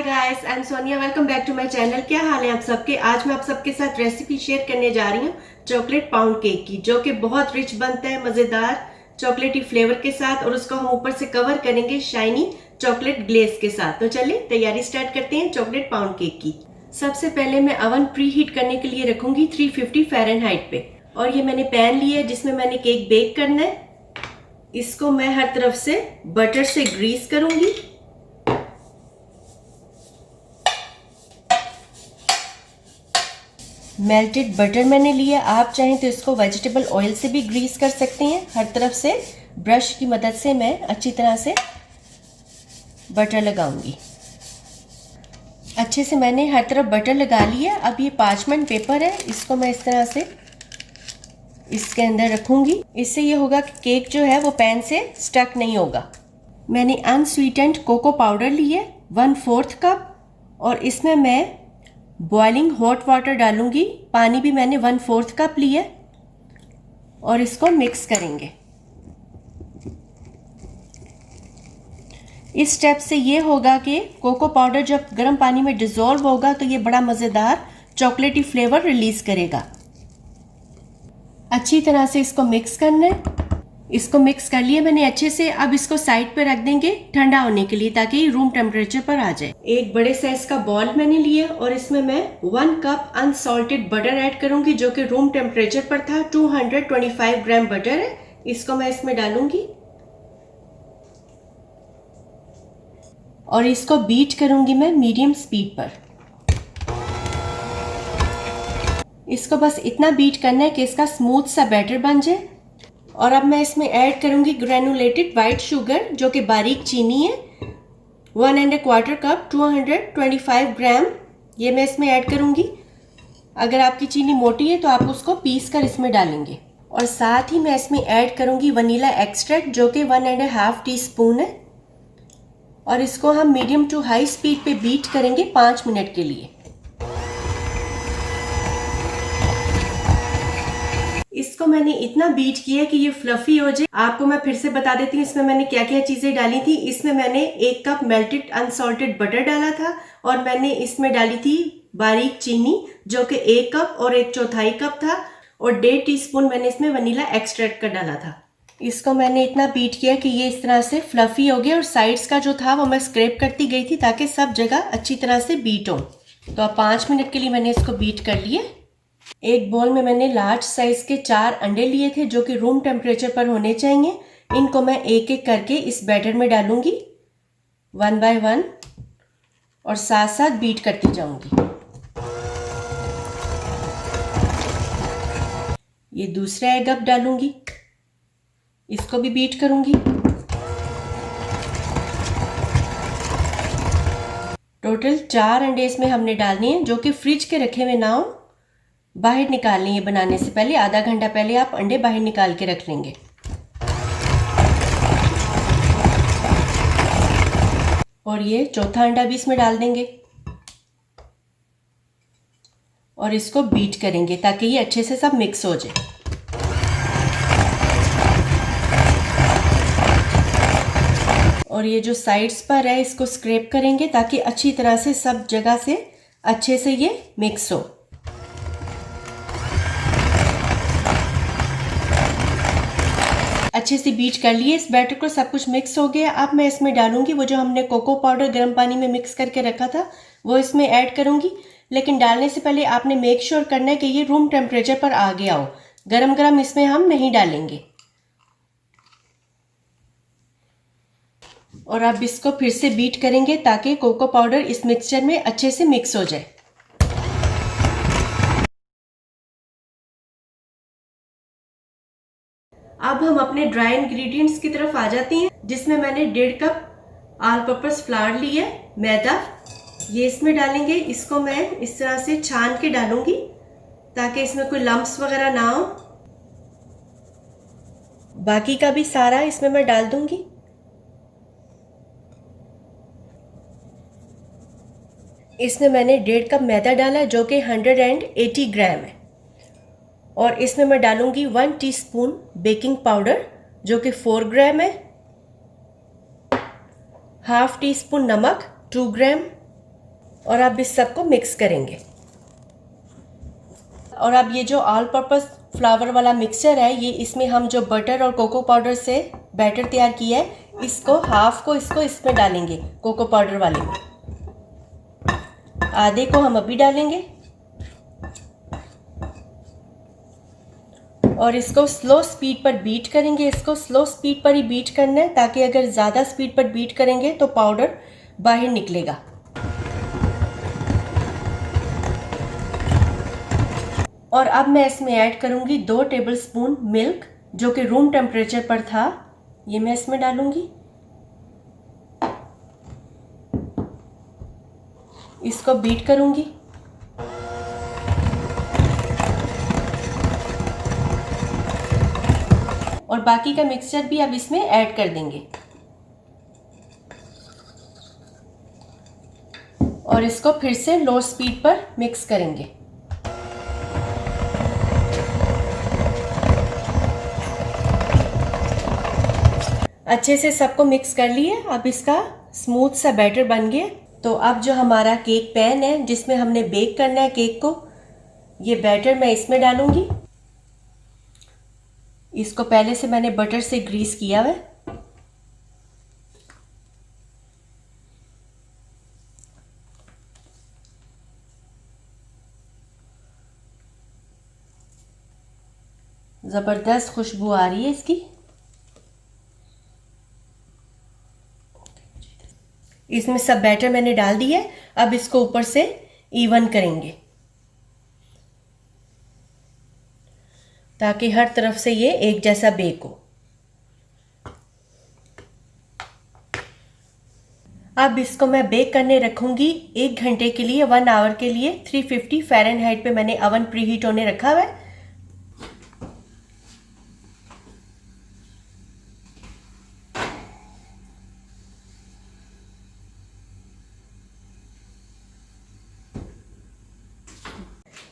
Guys, I am Sonia. Welcome back to my channel. क्या हाल है आप सबके। आज मैं आप सबके साथ रेसिपी शेयर करने जा रही हूँ चॉकलेट पाउंड केक की, जो कि बहुत रिच बनता है मजेदार चॉकलेटी फ्लेवर के साथ, और उसको हम ऊपर से कवर करेंगे शाइनी चॉकलेट ग्लेज के साथ। तो चलिए तैयारी स्टार्ट करते हैं चॉकलेट पाउंड केक की। सबसे पहले मैं अवन प्री हीट करने के लिए रखूंगी 350 फ़ारेनहाइट पे, और ये मैंने पैन लिया है जिसमें मैंने केक बेक करना है। इसको मैं हर तरफ से बटर से ग्रीस करूंगी। मेल्टेड बटर मैंने लिया, आप चाहें तो इसको वेजिटेबल ऑयल से भी ग्रीस कर सकते हैं। हर तरफ से ब्रश की मदद से मैं अच्छी तरह से बटर लगाऊंगी। अच्छे से मैंने हर तरफ बटर लगा लिया। अब ये पार्चमेंट पेपर है, इसको मैं इस तरह से इसके अंदर रखूंगी। इससे ये होगा कि केक जो है वो पैन से स्टक नहीं होगा। मैंने अनस्वीटेंड कोको पाउडर लिए 1/4 कप, और इसमें मैं बॉइलिंग हॉट वाटर डालूंगी। पानी भी मैंने 1/4 कप लिया, और इसको मिक्स करेंगे। इस स्टेप से ये होगा कि कोको पाउडर जब गर्म पानी में डिसॉल्व होगा तो ये बड़ा मज़ेदार चॉकलेटी फ्लेवर रिलीज करेगा। अच्छी तरह से इसको मिक्स करना है। इसको मिक्स कर लिया मैंने अच्छे से। अब इसको साइड पे रख देंगे ठंडा होने के लिए, ताकि रूम टेम्परेचर पर आ जाए। एक बड़े साइज का बॉल मैंने लिया, और इसमें मैं 1 कप अनसॉल्टेड बटर ऐड करूंगी, जो कि रूम टेम्परेचर पर था। 225 ग्राम बटर है, इसको मैं इसमें डालूंगी और इसको बीट करूंगी मैं मीडियम स्पीड पर। इसको बस इतना बीट करना है कि इसका स्मूथ सा बैटर बन जाए। और अब मैं इसमें ऐड करूंगी ग्रेनुलेटेड वाइट शुगर, जो कि बारीक चीनी है। 1¼ कप 225 ग्राम ये मैं इसमें ऐड करूंगी। अगर आपकी चीनी मोटी है तो आप उसको पीस कर इसमें डालेंगे। और साथ ही मैं इसमें ऐड करूंगी वनीला एक्सट्रैक्ट, जो कि 1½ टीस्पून है। और इसको हम मीडियम टू हाई स्पीड पे बीट करेंगे 5 मिनट के लिए। इसको मैंने इतना बीट किया कि ये फ्लफी हो जाए। आपको मैं फिर से बता देती हूँ इसमें मैंने क्या क्या चीजें डाली थी। इसमें मैंने 1 कप मेल्टेड अनसॉल्टेड बटर डाला था, और मैंने इसमें डाली थी बारीक चीनी, जो कि 1 कप और 1/4 कप था, और 1.5 टीस्पून मैंने इसमें वनीला एक्सट्रैक्ट का डाला था। इसको मैंने इतना बीट किया कि ये इस तरह से फ्लफी हो गया, और साइड्स का जो था वो मैं स्क्रैप करती गई थी ताकि सब जगह अच्छी तरह से बीट हो। तो अब 5 मिनट के लिए मैंने इसको बीट कर लिया। एक बोल में मैंने लार्ज साइज के 4 अंडे लिए थे, जो कि रूम टेम्परेचर पर होने चाहिए। इनको मैं एक एक करके इस बैटर में डालूंगी 1 बाय 1, और साथ साथ बीट करती जाऊंगी। ये दूसरा एग अब डालूंगी, इसको भी बीट करूंगी। टोटल 4 अंडे इसमें हमने डालने हैं, जो कि फ्रिज के रखे हुए ना हो, बाहर निकालनी है। बनाने से पहले आधा घंटा पहले आप अंडे बाहर निकाल के रख लेंगे। और ये चौथा अंडा भी इसमें डाल देंगे, और इसको बीट करेंगे ताकि ये अच्छे से सब मिक्स हो जाए। और ये जो साइड्स पर है इसको स्क्रैप करेंगे ताकि अच्छी तरह से सब जगह से अच्छे से ये मिक्स हो। अच्छे से बीट कर लिए इस बैटर को, सब कुछ मिक्स हो गया। अब मैं इसमें डालूंगी वो जो हमने कोको पाउडर गर्म पानी में मिक्स करके रखा था, वो इसमें ऐड करूंगी। लेकिन डालने से पहले आपने मेक श्योर करना है कि ये रूम टेम्परेचर पर आ गया हो। गरम गरम इसमें हम नहीं डालेंगे। और अब इसको फिर से बीट करेंगे ताकि कोको पाउडर इस मिक्सचर में अच्छे से मिक्स हो जाए। अब हम अपने ड्राई इंग्रेडिएंट्स की तरफ आ जाते हैं, जिसमें मैंने 1.5 कप ऑल पर्पस फ्लावर लिया, मैदा, ये इसमें डालेंगे। इसको मैं इस तरह से छान के डालूंगी ताकि इसमें कोई लम्प्स वगैरह ना हो। बाकी का भी सारा इसमें मैं डाल दूंगी। इसमें मैंने 1.5 कप मैदा डाला, जो कि 180 ग्राम है। और इसमें मैं डालूंगी 1 टीस्पून बेकिंग पाउडर, जो कि 4 ग्राम है। ½ टीस्पून नमक 2 ग्राम, और अब इस सबको मिक्स करेंगे। और अब ये जो ऑल पर्पस फ्लावर वाला मिक्सचर है, ये इसमें हम जो बटर और कोको पाउडर से बैटर तैयार किया है, इसको हाफ को इसको इसमें डालेंगे, कोको पाउडर वाले में। आधे को हम अभी डालेंगे और इसको स्लो स्पीड पर बीट करेंगे। इसको स्लो स्पीड पर ही बीट करना है, ताकि अगर ज़्यादा स्पीड पर बीट करेंगे तो पाउडर बाहर निकलेगा। और अब मैं इसमें ऐड करूंगी 2 टेबलस्पून मिल्क, जो कि रूम टेम्परेचर पर था। ये मैं इसमें डालूंगी। इसको बीट करूंगी। और बाकी का मिक्सचर भी अब इसमें ऐड कर देंगे और इसको फिर से लो स्पीड पर मिक्स करेंगे। अच्छे से सबको मिक्स कर लिए। अब इसका स्मूथ सा बैटर बन गया। तो अब जो हमारा केक पैन है जिसमें हमने बेक करना है केक को, ये बैटर मैं इसमें डालूंगी। इसको पहले से मैंने बटर से ग्रीस किया है। ज़बरदस्त खुशबू आ रही है इसकी। इसमें सब बैटर मैंने डाल दिया है। अब इसको ऊपर से इवन करेंगे ताकि हर तरफ से ये एक जैसा बेक हो। अब इसको मैं बेक करने रखूंगी 1 घंटे के लिए, 1 आवर के लिए। 350 फ़ारेनहाइट पे मैंने अवन प्रीहीट होने रखा हुआ है।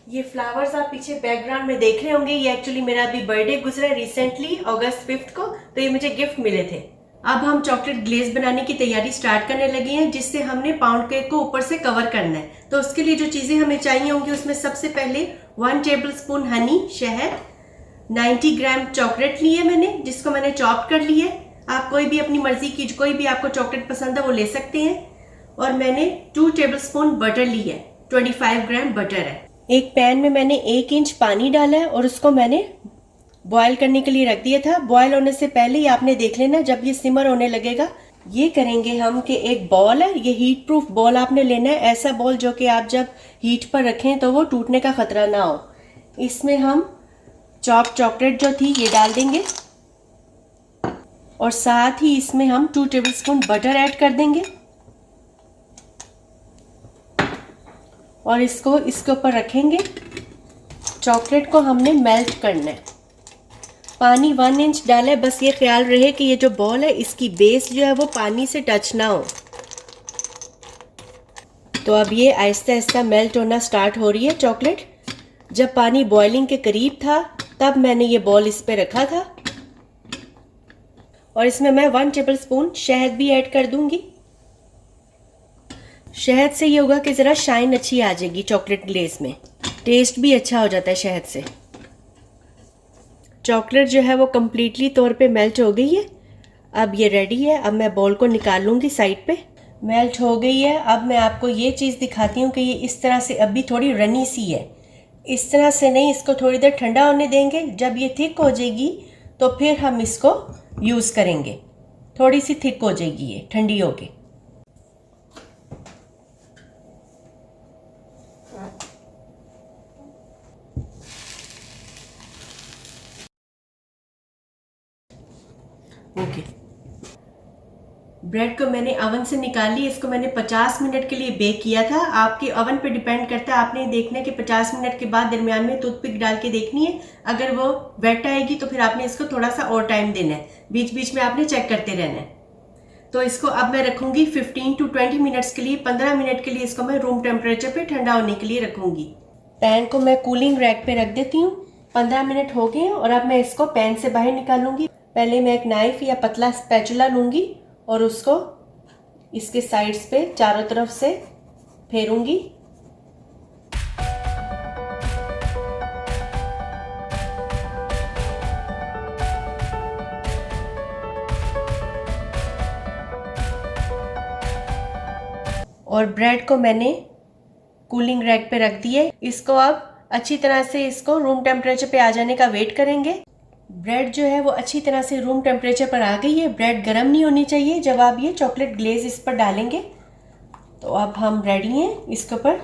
ये फ्लावर्स आप पीछे बैकग्राउंड में देख रहे होंगे, ये एक्चुअली मेरा अभी बर्थडे गुजरा रिसेंटली अगस्त 5 को, तो ये मुझे गिफ्ट मिले थे। अब हम चॉकलेट ग्लेज बनाने की तैयारी स्टार्ट करने लगे हैं, जिससे हमने पाउंड केक को ऊपर से कवर करना है। तो उसके लिए जो चीजें हमें चाहिए होंगी, उसमें सबसे पहले 1 टेबलस्पून हनी, शहद, 90 ग्राम चॉकलेट लिए मैंने, जिसको मैंने चॉप कर लिया है। आप कोई भी अपनी मर्जी की कोई भी आपको चॉकलेट पसंद है वो ले सकते हैं। और मैंने 2 टेबलस्पून बटर ली है, 25 ग्राम बटर है। एक पैन में मैंने 1 इंच पानी डाला है और उसको मैंने बॉयल करने के लिए रख दिया था। बॉयल होने से पहले ही आपने देख लेना, जब ये सिमर होने लगेगा। ये करेंगे हम कि एक बॉल है, ये हीट प्रूफ बॉल आपने लेना है, ऐसा बॉल जो कि आप जब हीट पर रखें तो वो टूटने का खतरा ना हो। इसमें हम चॉप चॉकलेट जो थी ये डाल देंगे और साथ ही इसमें हम 2 टेबलस्पून बटर ऐड कर देंगे और इसको इसके ऊपर रखेंगे। चॉकलेट को हमने मेल्ट करना है। पानी 1 इंच डाला है, बस ये ख्याल रहे कि ये जो बॉल है इसकी बेस जो है वो पानी से टच ना हो। तो अब ये आहिस्ता आहिस्ता मेल्ट होना स्टार्ट हो रही है चॉकलेट। जब पानी बॉइलिंग के करीब था तब मैंने ये बॉल इस पे रखा था और इसमें मैं 1 टेबलस्पून शहद भी ऐड कर दूंगी। शहद से ये होगा कि ज़रा शाइन अच्छी आ जाएगी चॉकलेट ग्लेज में, टेस्ट भी अच्छा हो जाता है शहद से। चॉकलेट जो है वो कम्प्लीटली तौर पे मेल्ट हो गई है। अब ये रेडी है। अब मैं बॉल को निकाल लूँगी साइड पे। मेल्ट हो गई है। अब मैं आपको ये चीज़ दिखाती हूँ कि ये इस तरह से अभी थोड़ी रनी सी है। इस तरह से नहीं, इसको थोड़ी देर ठंडा होने देंगे। जब ये थिक हो जाएगी तो फिर हम इसको यूज़ करेंगे। थोड़ी सी थिक हो जाएगी ये ठंडी होके। ओके, ब्रेड को मैंने ओवन से निकाल ली। इसको मैंने 50 मिनट के लिए बेक किया था। आपके ओवन पे डिपेंड करता है, आपने देखना है कि 50 मिनट के बाद दरमियान में टूथपिक डाल के देखनी है। अगर वो वेट आएगी तो फिर आपने इसको थोड़ा सा और टाइम देना है, बीच बीच में आपने चेक करते रहना है। तो इसको अब मैं रखूंगी 15 to 20 मिनट्स के लिए। 15 मिनट के लिए इसको मैं रूम टेम्परेचर पे ठंडा होने के लिए रखूंगी। पैन को मैं कूलिंग रैक पे रख देती हूँ। 15 मिनट हो गए और अब मैं इसको पैन से बाहर निकालूंगी। पहले मैं एक नाइफ या पतला स्पैचुला लूंगी और उसको इसके साइड्स पे चारों तरफ से फेरूंगी। और ब्रेड को मैंने कूलिंग रैक पे रख दिए। इसको अब अच्छी तरह से इसको रूम टेम्परेचर पे आ जाने का वेट करेंगे। ब्रेड जो है वो अच्छी तरह से रूम टेम्परेचर पर आ गई है। ब्रेड गर्म नहीं होनी चाहिए जब आप ये चॉकलेट ग्लेज इस पर डालेंगे। तो अब हम रेडी हैं, इसके ऊपर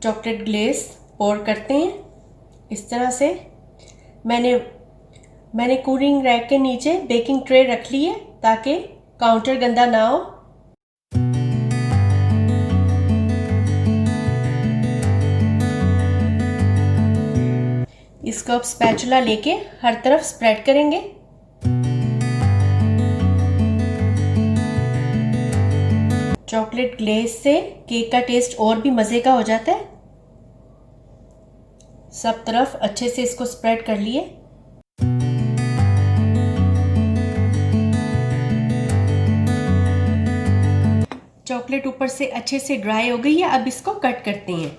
चॉकलेट ग्लेज पोर करते हैं इस तरह से। मैंने कूलिंग रैक के नीचे बेकिंग ट्रे रख ली है ताकि काउंटर गंदा ना हो। इसको अब स्पैचुला लेके हर तरफ स्प्रेड करेंगे। चॉकलेट ग्लेज से केक का टेस्ट और भी मज़े का हो जाता है। सब तरफ अच्छे से इसको स्प्रेड कर लिए। चॉकलेट ऊपर से अच्छे से ड्राई हो गई है। अब इसको कट करते हैं।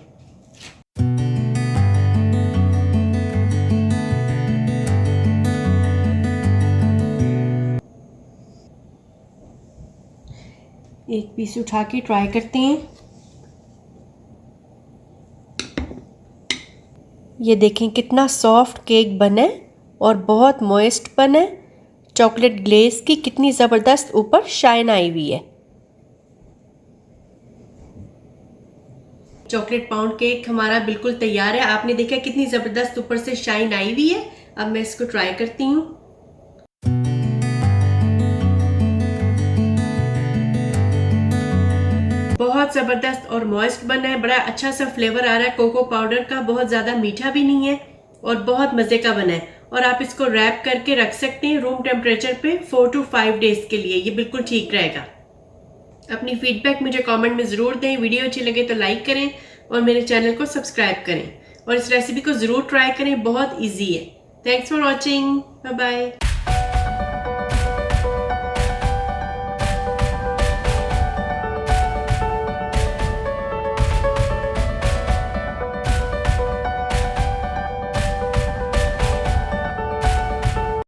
एक पीस उठा के ट्राई करते हैं। ये देखें कितना सॉफ्ट केक बना है और बहुत मॉइस्ट बना है। चॉकलेट ग्लेज की कितनी ज़बरदस्त ऊपर शाइन आई हुई है। चॉकलेट पाउंड केक हमारा बिल्कुल तैयार है। आपने देखा कितनी ज़बरदस्त ऊपर से शाइन आई हुई है। अब मैं इसको ट्राई करती हूँ। बहुत ज़बरदस्त और मॉइस्ट बना है। बड़ा अच्छा सा फ्लेवर आ रहा है कोको पाउडर का। बहुत ज़्यादा मीठा भी नहीं है और बहुत मज़े का बना है। और आप इसको रैप करके रख सकते हैं रूम टेम्परेचर पे 4 to 5 डेज के लिए। ये बिल्कुल ठीक रहेगा। अपनी फीडबैक मुझे कमेंट में ज़रूर दें। वीडियो अच्छी लगे तो लाइक करें और मेरे चैनल को सब्सक्राइब करें और इस रेसिपी को ज़रूर ट्राई करें। बहुत ईजी है। Thanks for watching. Bye bye.